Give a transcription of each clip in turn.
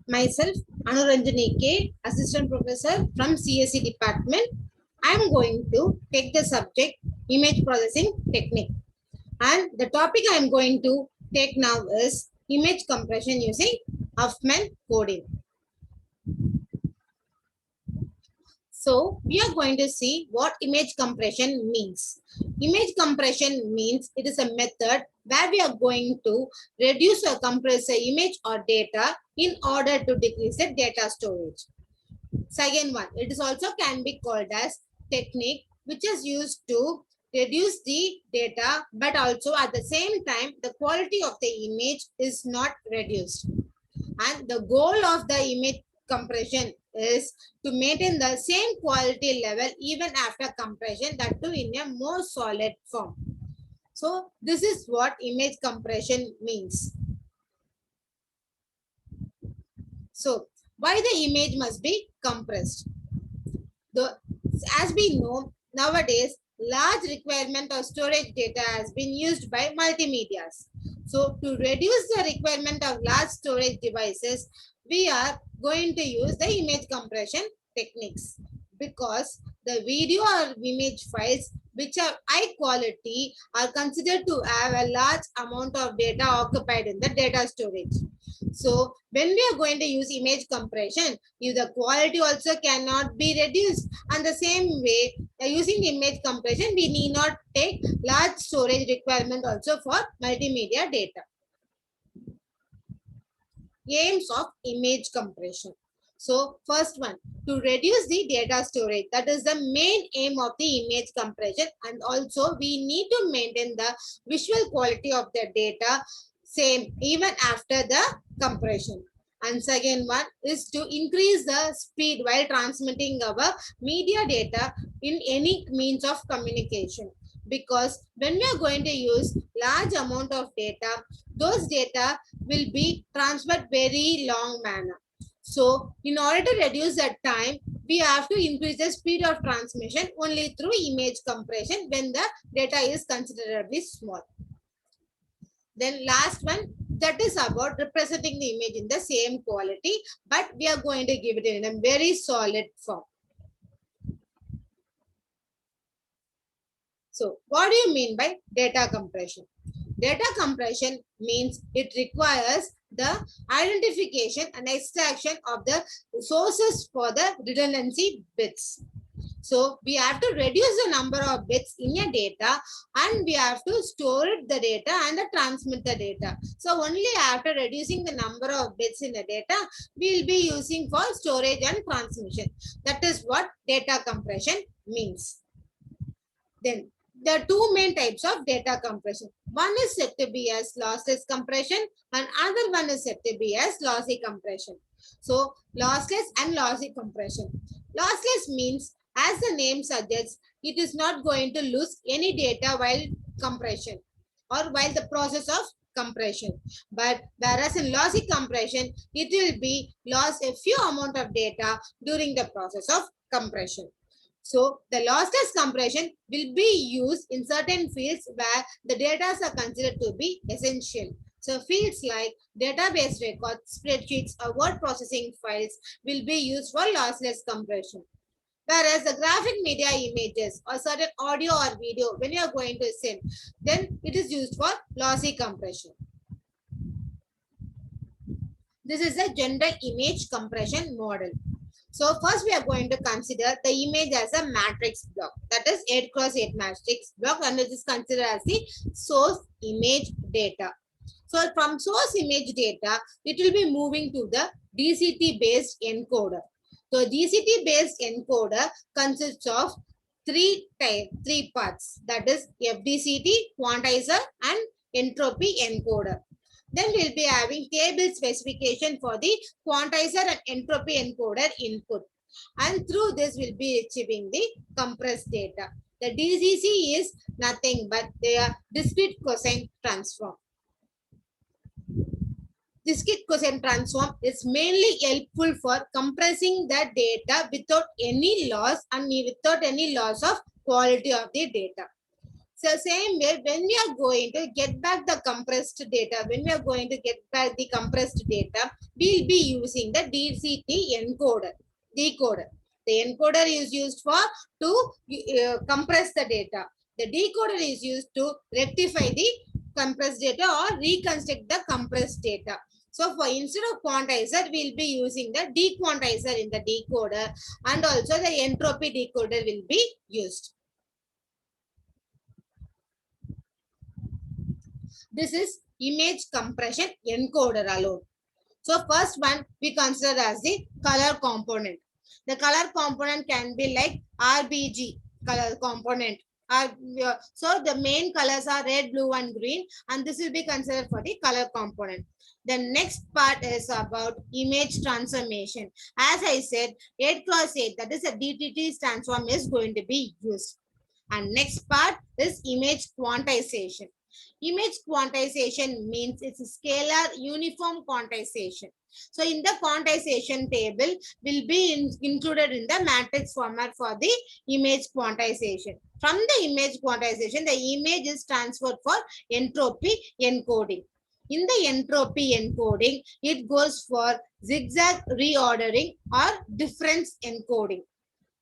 Myself, Anuranjani K, Assistant Professor from CSE Department. I am going to take the subject Image Processing Technique. And the topic I am going to take now is image compression using Huffman coding. So we are going to see what image compression means. Image compression means it is a method where we are going to reduce or compress the image or data in order to decrease the data storage. Second one, it is also can be called as technique, which is used to reduce the data, but also at the same time, the quality of the image is not reduced. And the goal of the image compression is to maintain the same quality level even after compression, that too in a more solid form. So this is what image compression means. So why the image must be compressed? As we know, nowadays, large requirement of storage data has been used by multimedias. So to reduce the requirement of large storage devices, we are going to use the image compression techniques, because the video or image files which are high quality are considered to have a large amount of data occupied in the data storage. So when we are going to use image compression, if the quality also cannot be reduced, and the same way using image compression, we need not take large storage requirement also for multimedia data. Aims of image compression. So first one, to reduce the data storage. That is the main aim of the image compression, and also we need to maintain the visual quality of the data same even after the compression. And second one is to increase the speed while transmitting our media data in any means of communication. Because when we are going to use large amount of data, those data will be transferred very long manner. So in order to reduce that time, we have to increase the speed of transmission only through image compression when the data is considerably small. Then last one, that is about representing the image in the same quality, but we are going to give it in a very solid form. So what do you mean by data compression? Data compression means it requires the identification and extraction of the sources for the redundancy bits. So we have to reduce the number of bits in your data, and we have to store the data and transmit the data. So only after reducing the number of bits in the data, we will be using for storage and transmission. That is what data compression means. Then there are two main types of data compression. One is said to be as lossless compression, and other one is said to be as lossy compression. So lossless and lossy compression. Lossless means, as the name suggests, it is not going to lose any data while compression or while the process of compression. But whereas in lossy compression, it will be lost a few amount of data during the process of compression. So the lossless compression will be used in certain fields where the data are considered to be essential. So fields like database records, spreadsheets, or word processing files will be used for lossless compression. Whereas the graphic media images or certain audio or video, when you are going to send, then it is used for lossy compression. This is a general image compression model. So first we are going to consider the image as a matrix block, that is 8 cross 8 matrix block, and it is considered as the source image data. So from source image data, it will be moving to the DCT based encoder. So DCT based encoder consists of three parts, that is FDCT, quantizer, and entropy encoder. Then we'll be having table specification for the quantizer and entropy encoder input. And through this, we'll be achieving the compressed data. The DCT is nothing but their discrete cosine transform. Discrete cosine transform is mainly helpful for compressing the data without any loss and without any loss of quality of the data. So same way, when we are going to get back the compressed data, we'll be using the DCT encoder, decoder. The encoder is used for to compress the data. The decoder is used to rectify the compressed data or reconstruct the compressed data. So for instead of quantizer, we'll be using the dequantizer in the decoder, and also the entropy decoder will be used. This is image compression encoder alone. So first one we consider as the color component. The color component can be like RBG color component. So the main colors are red, blue, and green, and this will be considered for the color component. The next part is about image transformation. As I said, 8x8, that is a DTT transform is going to be used. And next part is image quantization. Image quantization means it's a scalar uniform quantization. So in the quantization table will be included in the matrix format for the image quantization. From the image quantization, the image is transferred for entropy encoding. In the entropy encoding, it goes for zigzag reordering or difference encoding.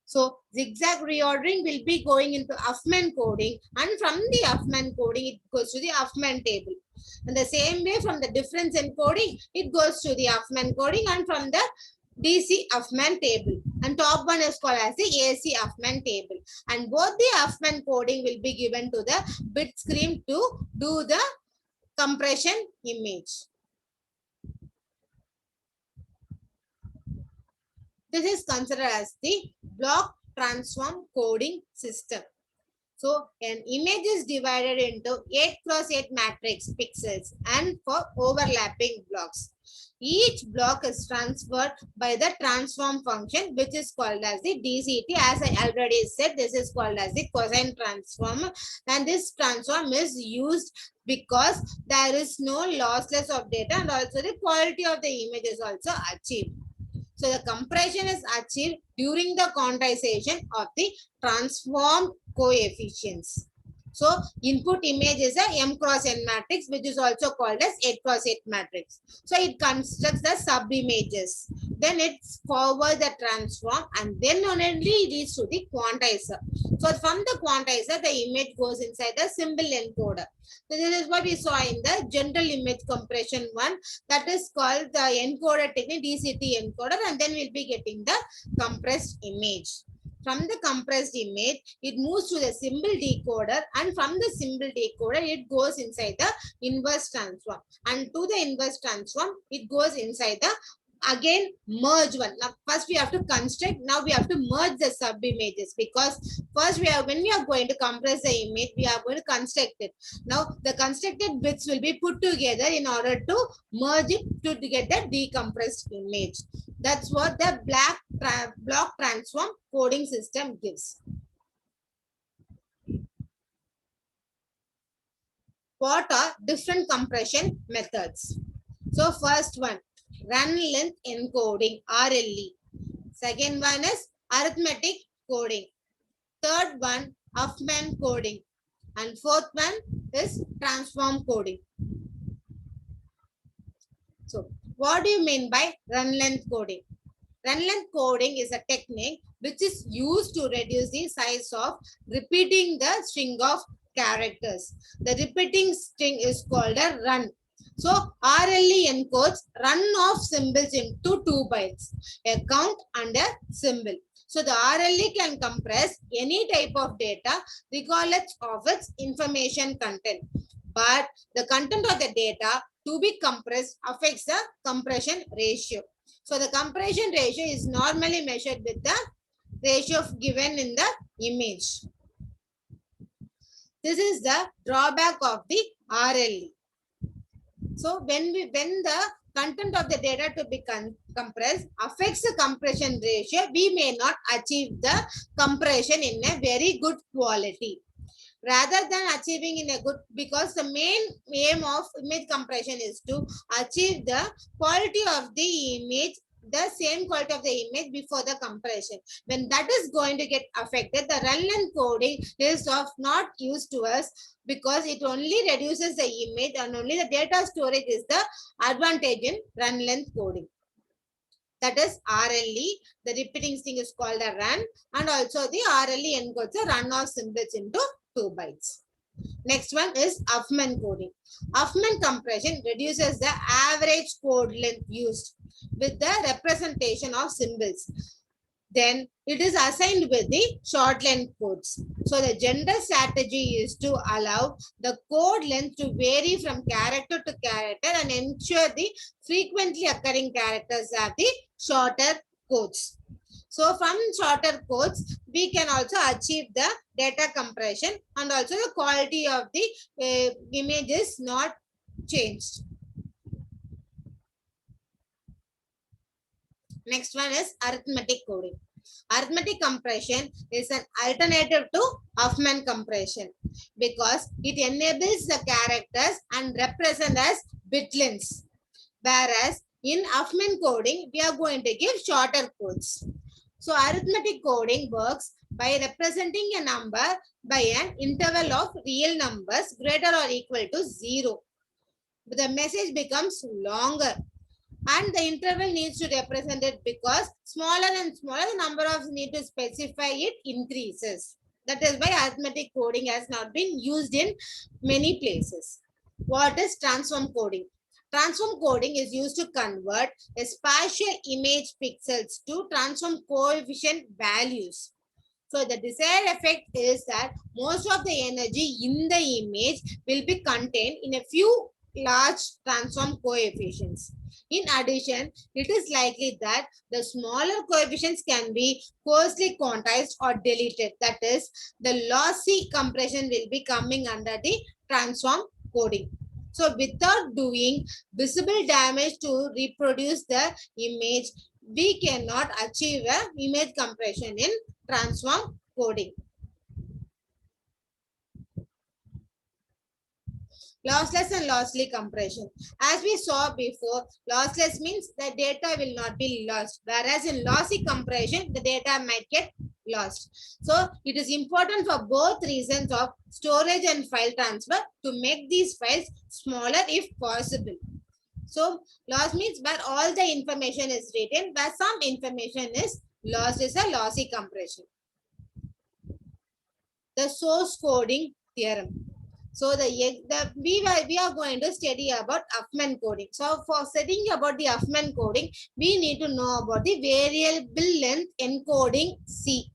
So zigzag reordering will be going into Huffman coding, and from the Huffman coding, it goes to the Huffman table. And the same way from the difference encoding, it goes to the Huffman coding, and from the DC Huffman table. And top one is called as the AC Huffman table. And both the Huffman coding will be given to the bit stream to do the compression image. This is considered as the block transform coding system. So an image is divided into 8x8 matrix pixels and for overlapping blocks. Each block is transferred by the transform function, which is called as the DCT. As I already said, this is called as the cosine transform, and this transform is used because there is no lossless of data, and also the quality of the image is also achieved. So the compression is achieved during the quantization of the transform coefficients. So input image is a M cross N matrix, which is also called as 8x8 matrix. So it constructs the sub images. Then it forwards the transform, and then only it leads to the quantizer. So from the quantizer, the image goes inside the symbol encoder. So this is what we saw in the general image compression one, that is called the encoder technique, DCT encoder, and then we'll be getting the compressed image. From the compressed image, it moves to the symbol decoder, and from the symbol decoder, it goes inside the inverse transform, and to the inverse transform, it goes inside the again merge one. Now first we have to construct, now we have to merge the sub images, because first when we are going to compress the image, we are going to construct it. Now the constructed bits will be put together in order to merge it to get the decompressed image. That's what the block transform coding system gives. What are different compression methods? So first one, run length encoding, RLE. Second one is arithmetic coding. Third one, Huffman coding. And fourth one is transform coding. So what do you mean by run length coding? Run length coding is a technique which is used to reduce the size of repeating the string of characters. The repeating string is called a run. So RLE encodes run of symbols into 2 bytes, a count and a symbol. So the RLE can compress any type of data regardless of its information content. But the content of the data to be compressed affects the compression ratio. So the compression ratio is normally measured with the ratio given in the image. This is the drawback of the RLE. So when the content of the data to be compressed affects the compression ratio, we may not achieve the compression in a very good quality. Rather than achieving in a good, because the main aim of image compression is to achieve the quality of the image the same quality of the image before the compression. When that is going to get affected, the run length coding is of not use to us because it only reduces the image and only the data storage is the advantage in run length coding. That is RLE. The repeating string is called a run, and also the RLE encodes the run of symbols into 2 bytes. Next one is Huffman coding. Huffman compression reduces the average code length used with the representation of symbols. Then it is assigned with the short length codes. So the general strategy is to allow the code length to vary from character to character and ensure the frequently occurring characters have the shorter codes. So from shorter codes, we can also achieve the data compression and also the quality of the image is not changed. Next one is arithmetic coding. Arithmetic compression is an alternative to Huffman compression because it enables the characters and represent as bit lengths. Whereas in Huffman coding, we are going to give shorter codes. So arithmetic coding works by representing a number by an interval of real numbers greater or equal to 0. The message becomes longer and the interval needs to represent it because smaller and smaller the number of need to specify it increases. That is why arithmetic coding has not been used in many places. What is transform coding? Transform coding is used to convert a spatial image pixels to transform coefficient values. So the desired effect is that most of the energy in the image will be contained in a few large transform coefficients. In addition, it is likely that the smaller coefficients can be coarsely quantized or deleted. That is, the lossy compression will be coming under the transform coding. So without doing visible damage to reproduce the image, we cannot achieve a image compression in transform coding. Lossless and lossy compression. As we saw before, lossless means the data will not be lost, whereas in lossy compression, the data might get lost. So it is important for both reasons of storage and file transfer to make these files smaller if possible. So loss means where all the information is written, where some information is lost is a lossy compression. The source coding theorem. So we are going to study about Huffman coding. So for studying about the Huffman coding, we need to know about the variable length encoding C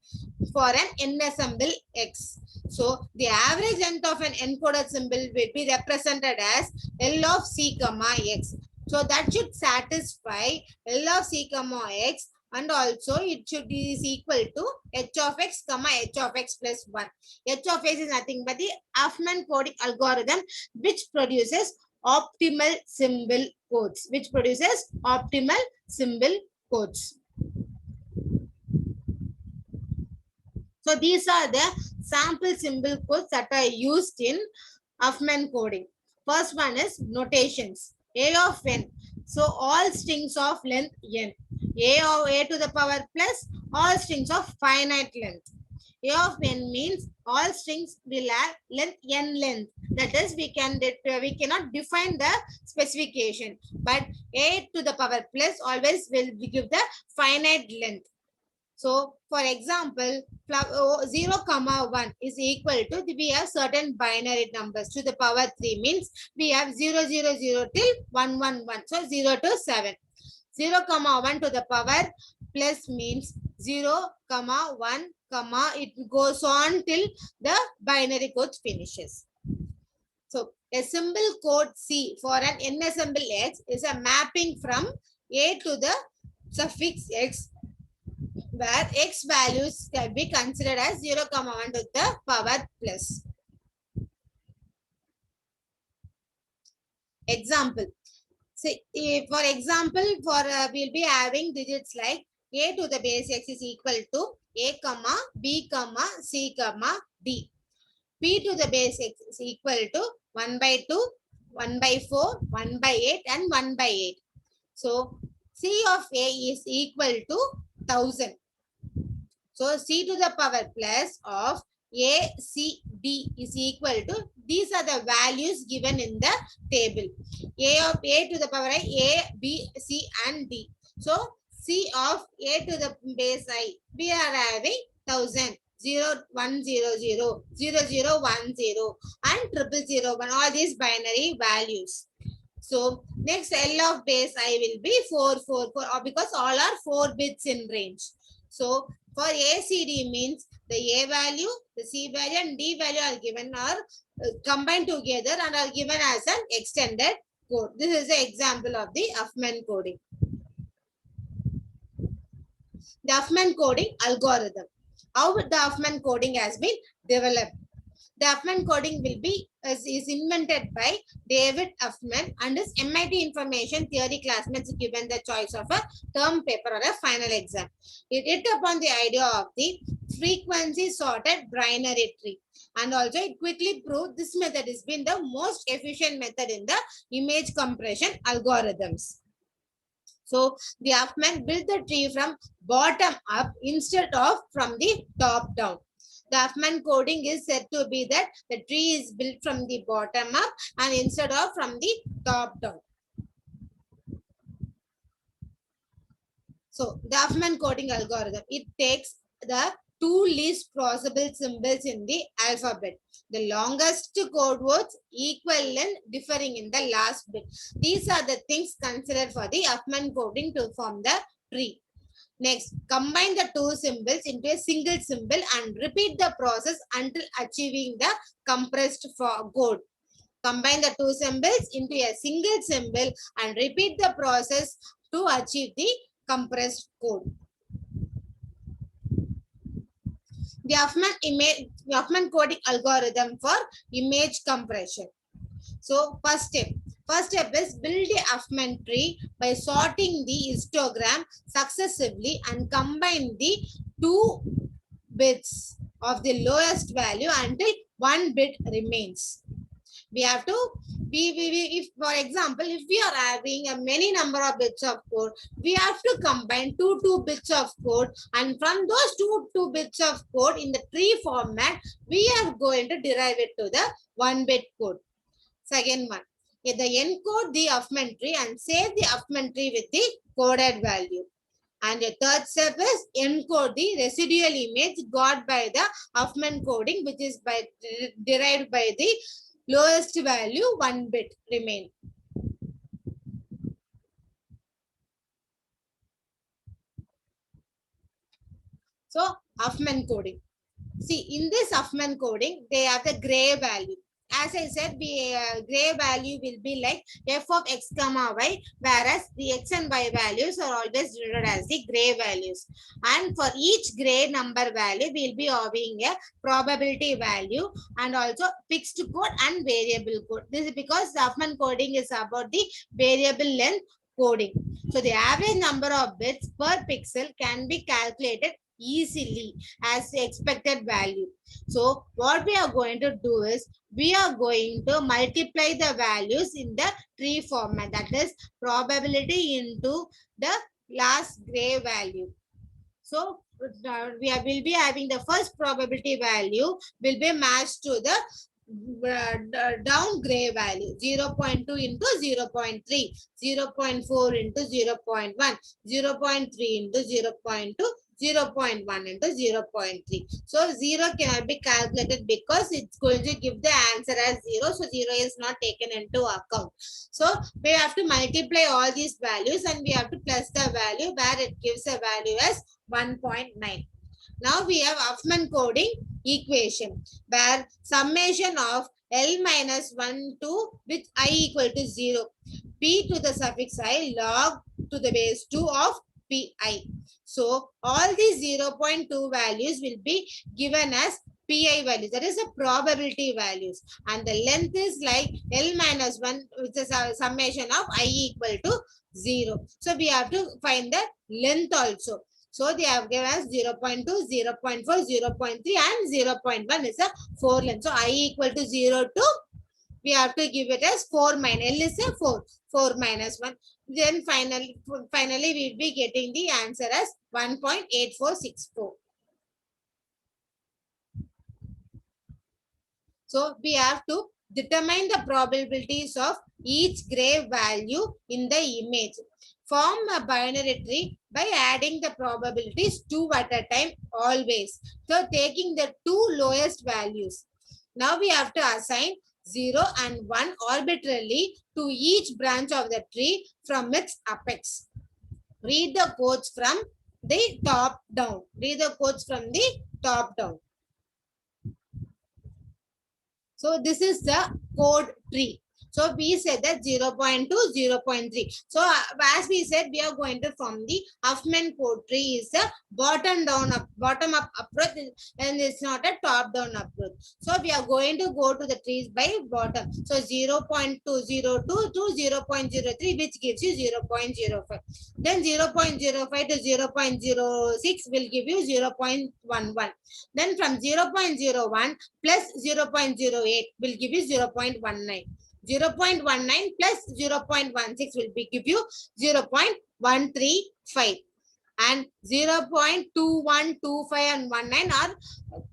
for an n-assemble X. So the average length of an encoded symbol will be represented as L of C comma X. So that should satisfy L of C comma X, and also it should be equal to h of x comma h of x plus 1. H of x is nothing but the Huffman coding algorithm which produces optimal symbol codes. So these are the sample symbol codes that are used in Huffman coding. First one is notations. A of n. So all strings of length n. A to the power plus all strings of finite length. A of n means all strings will have length n length. That is, we cannot define the specification, but a to the power plus always will give the finite length. So, for example, 0, comma 1 is equal to, we have certain binary numbers to the power 3 means we have 0, 0, 0 till 1, 1, 1. So, 0 to 7. 0, comma 1 to the power plus means 0, comma 1, comma it goes on till the binary code finishes. So, a symbol code C for an n-assemble X is a mapping from A to the suffix X, where X values can be considered as 0, 1 to the power plus. Example. See, for example, we'll be having digits like A to the base X is equal to A, B, C, D. P to the base X is equal to 1 by 2, 1 by 4, 1 by 8 and 1 by 8. So C of A is equal to 1000. So C to the power plus of A, C, D is equal to, these are the values given in the table. A of A to the power I, A, B, C and D. So C of A to the base I, we are having 1000. 0, 1, 0, 0, 0, 0, 1, 0 and 0001, all these binary values. So next L of base I will be 444 because all are 4 bits in range. So for ACD means the A value, the C value and D value are given or combined together and are given as an extended code. This is the example of the Huffman coding. The Huffman coding algorithm. How the Huffman coding has been developed. The Huffman coding will be is invented by David Huffman and his MIT information theory classmates given the choice of a term paper or a final exam. It hit upon the idea of the frequency sorted binary tree, and also it quickly proved this method has been the most efficient method in the image compression algorithms. So the Huffman built the tree from bottom up instead of from the top down. The Huffman coding is said to be that the tree is built from the bottom up and instead of from the top down. So the Huffman coding algorithm, it takes the 2 least possible symbols in the alphabet. The longest code words equal and differing in the last bit. These are the things considered for the Huffman coding to form the tree. Next, combine the 2 symbols into a single symbol and repeat the process until achieving the compressed code. Combine the 2 symbols into a single symbol and repeat the process to achieve the compressed code. The Huffman coding algorithm for image compression. So first step is build a Huffman tree by sorting the histogram successively and combine the 2 bits of the lowest value until 1 bit remains. We have to, if for example, if we are having a many number of bits of code, we have to combine 2 bits of code, and from those 2 bits of code in the tree format, we are going to derive it to the 1 bit code. Second one, the encode the Huffman tree and save the Huffman tree with the coded value. And the third step is encode the residual image got by the Huffman coding, which is derived by the lowest value 1 bit remain. So Huffman coding. See, in this Huffman coding, they have the gray value. As I said, gray value will be like f of x comma y, whereas the x and y values are always denoted as the gray values. And for each gray number value, we will be having a probability value and also fixed code and variable code. This is because the Huffman coding is about the variable length coding. So the average number of bits per pixel can be calculated easily as the expected value. So what we are going to do is we are going to multiply the values in the tree format, that is probability into the last gray value. So will be having the first probability value will be matched to the down gray value 0.2 into 0.3, 0.4 into 0.1, 0.3 into 0.2, 0.1 into 0.3. So 0 cannot be calculated because it's going to give the answer as 0. So 0 is not taken into account. So we have to multiply all these values and we have to plus the value where it gives a value as 1.9. Now we have Huffman coding equation where summation of L minus 1 to with I equal to 0. P to the suffix I log to the base 2 of Pi. So all these 0.2 values will be given as Pi values. That is a probability values. And the length is like L minus 1, which is a summation of I equal to 0. So we have to find the length also. So they have given us 0.2, 0.4, 0.3 and 0.1 is a 4 length. So I equal to 0 to we have to give it as 4 minus, L is a 4, 4 minus 1. Then finally we'll be getting the answer as 1.8464. So we have to determine the probabilities of each gray value in the image. Form a binary tree by adding the probabilities 2 at a time always. So taking the 2 lowest values. Now we have to assign 0 and 1 arbitrarily to each branch of the tree from its apex. Read the quotes from the top down. Read the quotes from the top down. So this is the code tree. So we said that 0.2, 0.3. So as we said, we are going to form the Huffman code tree is a bottom up approach, and it's not a top down approach. So we are going to go to the trees by bottom. So 0.202 to 0.03, which gives you 0.05. Then 0.05 to 0.06 will give you 0.11. Then from 0.01 plus 0.08 will give you 0.19. 0.19 plus 0.16 will give you 0.135. And 0.2125 and 19 are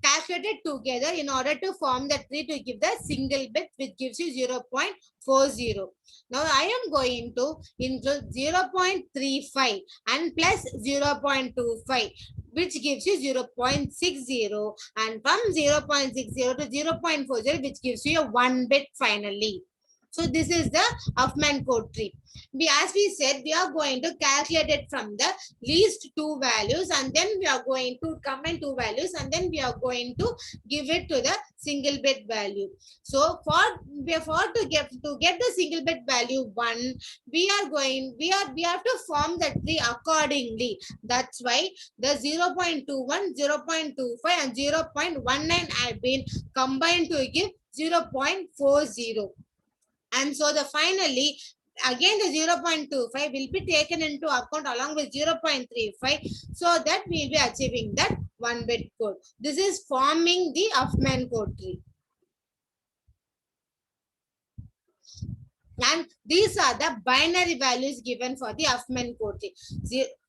calculated together in order to form the tree to give the single bit, which gives you 0.40. Now I am going to include 0.35 and plus 0.25, which gives you 0.60, and from 0.60 to 0.40, which gives you a 1 bit finally. So this is the Huffman code tree. As we said, we are going to calculate it from the least 2 values, and then we are going to combine 2 values, and then we are going to give it to the single bit value. So to get the single bit value 1, we have to form the tree accordingly. That's why the 0.21, 0.25 and 0.19 have been combined to give 0.40. And so the finally, again the 0.25 will be taken into account along with 0.35, so that we will be achieving that 1 bit code. This is forming the Huffman code tree. And these are the binary values given for the Huffman code tree.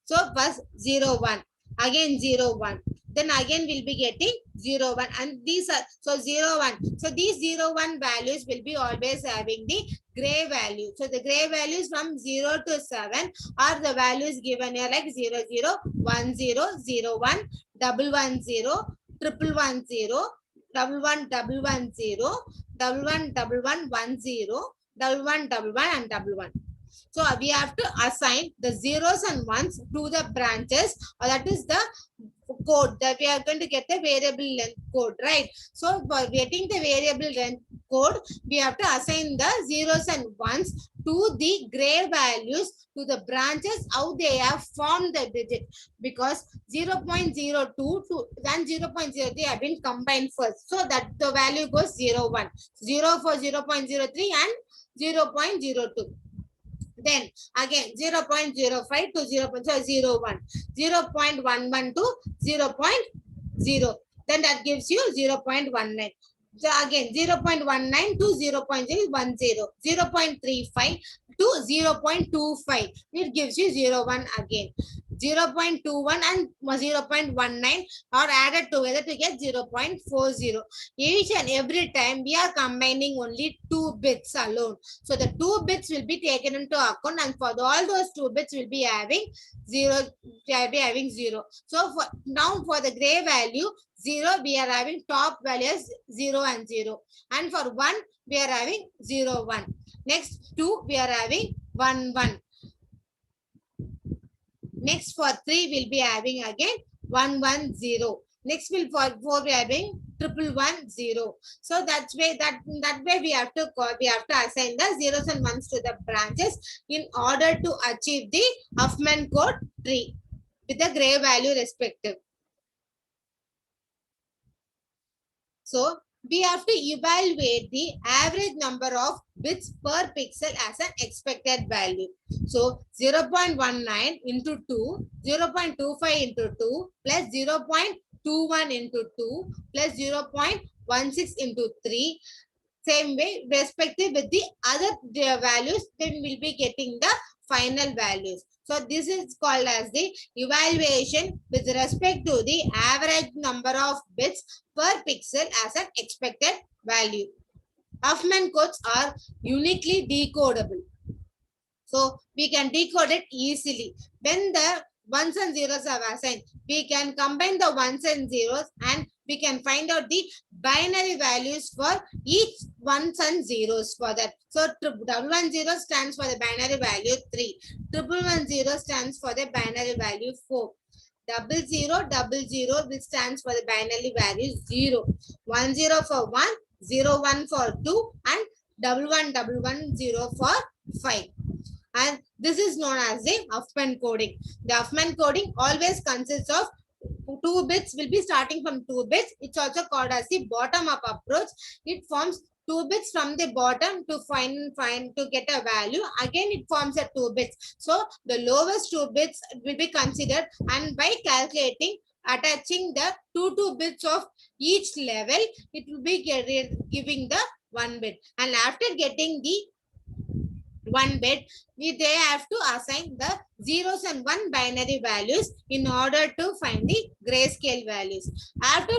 So first 0, 1, again 0, 1. Then again we'll be getting 0, 1, and these are, so 0, 1. So these 0, 1 values will be always having the gray value. So the gray values from 0 to 7 are the values given here, like 0, 0, 1, 0, 0, 1, 1, 1, 0, 1, 1, 0, 1, 1, 1, 0, 1, 1, 1, 1, 0, 1, 1, 1, and 1, 1. So we have to assign the zeros and ones to the branches, or that is the code that we are going to get the variable length code, right? So for getting the variable length code, we have to assign the zeros and ones to the gray values to the branches, how they have formed the digit, because 0.02 to then 0.03 have been combined first, so that the value goes 0, 1, 0 for 0.03 and 0.02. Then again 0.05 to 0.01, 0.11 to 0.0. Then that gives you 0.19. So again 0.19 to 0.10, 0.35 to 0.25. It gives you 0.1 again. 0.21 and 0.19 are added together to get 0.40. Each and every time we are combining only 2 bits alone. So the 2 bits will be taken into account, and for all those 2 bits will be having 0. So now for the gray value 0, we are having top values 0 and 0. And for 1, we are having 0, 1. Next 2, we are having 1, 1. Next for 3, we'll be having again 1, 1, 0. Next will for 4, we are having 1, 1, 0. So that's way that way we have to assign the zeros and ones to the branches in order to achieve the Huffman code tree with the gray value respective. So we have to evaluate the average number of bits per pixel as an expected value. So 0.19 into 2, 0.25 into 2 plus 0.21 into 2 plus 0.16 into 3 Same way, respective with the other values, then we'll be getting the final values. So this is called as the evaluation with respect to the average number of bits per pixel as an expected value. Huffman codes are uniquely decodable. So we can decode it easily. When the ones and zeros are assigned, we can combine the ones and zeros and we can find out the binary values for each ones and zeros for that. So 110 stands for the binary value 3. 110 stands for the binary value 4. 0000 which stands for the binary value 0. 10 for 1, 01 for 2 and 1111 for 5. And this is known as the Huffman coding. The Huffman coding always consists of 2 bits, will be starting from 2 bits. It's also called as the bottom up approach. It forms 2 bits from the bottom to find to get a value. Again, it forms a 2 bits. So the lowest 2 bits will be considered, and by calculating, attaching the 2 bits of each level, it will be giving the 1 bit. And after getting the 1 bit, they have to assign the zeros and 1 binary values in order to find the grayscale values. After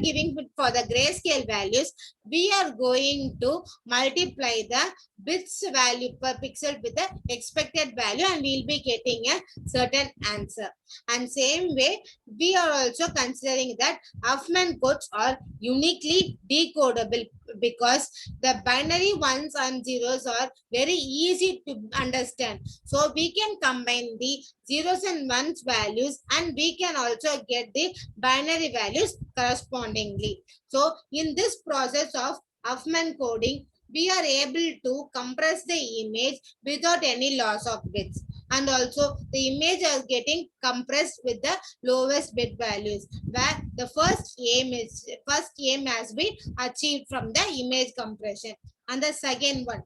giving for the grayscale values, we are going to multiply the bits value per pixel with the expected value and we'll be getting a certain answer. And same way, we are also considering that Huffman codes are uniquely decodable because the binary ones and zeros are very easy to understand. So we can combine the zeros and ones values and we can also get the binary values correspondingly. So in this process of Huffman coding, we are able to compress the image without any loss of bits. And also the image is getting compressed with the lowest bit values, where the first aim has been achieved from the image compression. And the second one,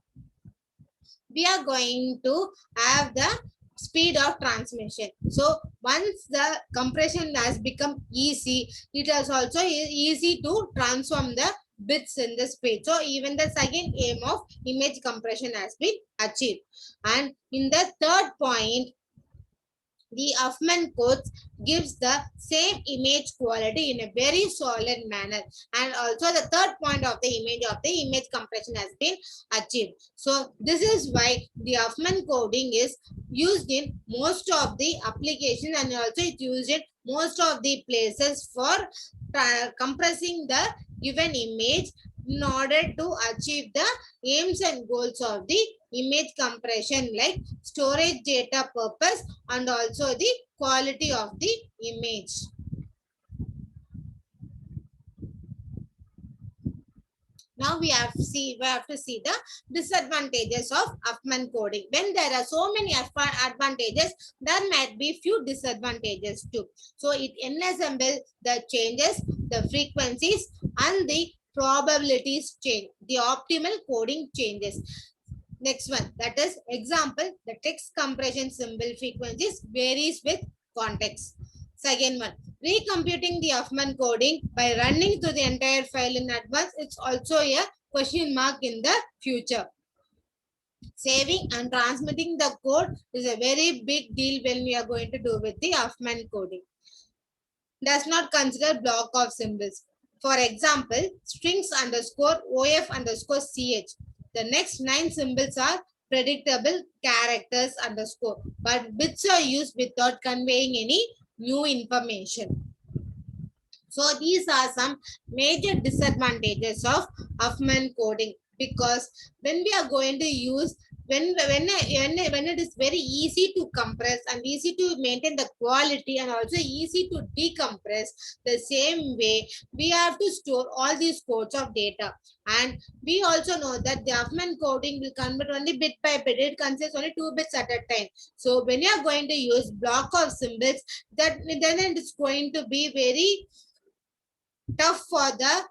we are going to have the speed of transmission. So once the compression has become easy, it is also easy to transform the bits in the speed. So even the second aim of image compression has been achieved. And in the third point, the Huffman codes gives the same image quality in a very solid manner. And also the third point of the image compression has been achieved. So this is why the Huffman coding is used in most of the applications and also it's used in most of the places for compressing the given image in order to achieve the aims and goals of the image compression, like storage data purpose and also the quality of the image. Now we have to see the disadvantages of Huffman coding. When there are so many advantages, there might be few disadvantages too. So it ensembles the changes, the frequencies, and the probabilities change. The optimal coding changes. Next one, that is example, the text compression symbol frequencies varies with context. Second one, recomputing the Huffman coding by running through the entire file in advance, it's also a question mark in the future. Saving and transmitting the code is a very big deal when we are going to do with the Huffman coding. Does not consider block of symbols. For example, strings underscore OF underscore CH. The next 9 symbols are predictable characters underscore, but bits are used without conveying any new information. So these are some major disadvantages of Huffman coding, because when we are going to use when it is very easy to compress and easy to maintain the quality and also easy to decompress, the same way we have to store all these codes of data. And we also know that the Huffman coding will convert only bit by bit. It consists only 2 bits at a time. So when you are going to use block of symbols, then it is going to be very tough for the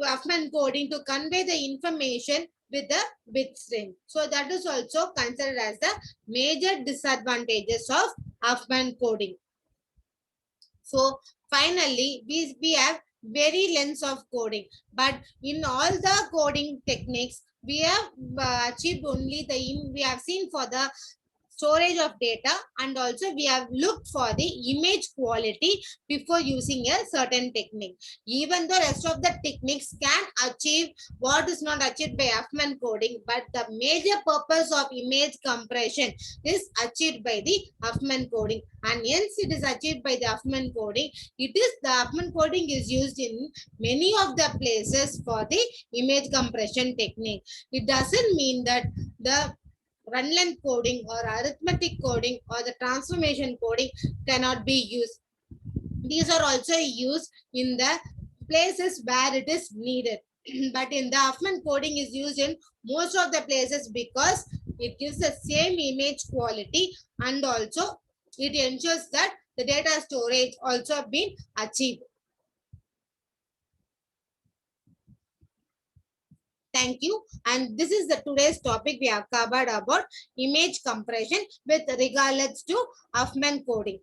Huffman coding to convey the information with the bit string. So that is also considered as the major disadvantages of Huffman coding. So finally, we have very lengths of coding. But in all the coding techniques, we have achieved only we have seen for the storage of data, and also we have looked for the image quality before using a certain technique. Even the rest of the techniques can achieve what is not achieved by Huffman coding, but the major purpose of image compression is achieved by the Huffman coding, and hence it is achieved by the Huffman coding. The Huffman coding is used in many of the places for the image compression technique. It doesn't mean that the run length coding or arithmetic coding or the transformation coding cannot be used. These are also used in the places where it is needed. But in the Huffman coding is used in most of the places because it gives the same image quality, and also it ensures that the data storage also been achieved. Thank you. And this is the today's topic we have covered about image compression with regards to Huffman coding.